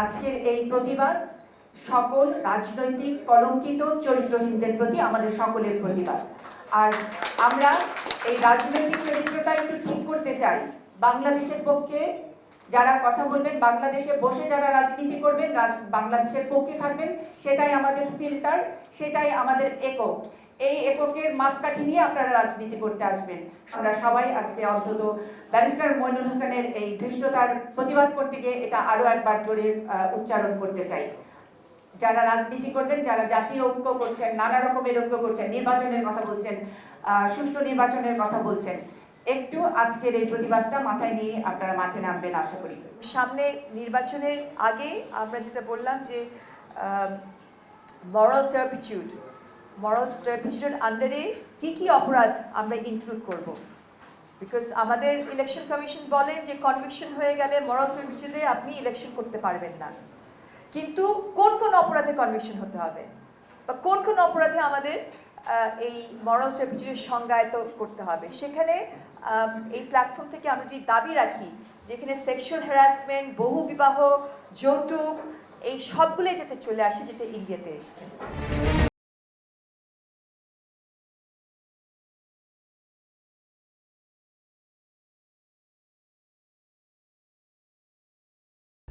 আজকের এই প্রতিবাদ সকল রাজনৈতিক কলঙ্কিত চরিত্রহীনদের প্রতি আমাদের সকলের প্রতিবাদ। আর আমরা এই রাজনৈতিক চরিত্রটা একটু ঠিক করতে চাই। বাংলাদেশের পক্ষে যারা কথা বলবেন, বাংলাদেশে বসে যারা রাজনীতি করবেন, বাংলাদেশের পক্ষে থাকবেন, সেটাই আমাদের ফিল্টার, সেটাই আমাদের একক। এই এককের মাপকাঠি নিয়ে আপনারা রাজনীতি করতে আসবেন। আমরা সবাই আজকে অন্তত ব্যারিস্টার মইনুল হোসেনের এই ধৃষ্টতার প্রতিবাদ করতে গিয়ে এটা আরো একবার জোরে উচ্চারণ করতে চাই। যারা রাজনীতি করবেন, যারা জাতীয় ঐক্য করছেন, নানা রকমের ঐক্য করছেন, নির্বাচনের কথা বলছেন, সুষ্ঠু নির্বাচনের কথা বলছেন, একটু আজকের এই প্রতিবাদটা মাথায় নিয়ে আপনারা মাঠে নামবেন আশা করি। সামনে নির্বাচনের আগে আমরা যেটা বললাম যে মরাল টার্পিটিউডের আন্ডারে কি অপরাধ আমরা ইনক্লুড করব, বিকজ আমাদের ইলেকশন কমিশন বলেন যে কনভিকশন হয়ে গেলে মরাল টার্পিটিউডে আপনি ইলেকশন করতে পারবেন না। কিন্তু কোন অপরাধে কনভিকশন হতে হবে বা কোন অপরাধে আমাদের এই মরাল টার্পিটিউডের সংজ্ঞায়িত করতে হবে, সেখানে এই প্ল্যাটফর্ম থেকে আমরা যে দাবি রাখি যেখানে সেক্সুয়াল হ্যারাসমেন্ট, বহুবিবাহ, যৌতুক, এই সবগুলোই যাতে চলে আসে যেটা ইন্ডিয়াতে এসছে।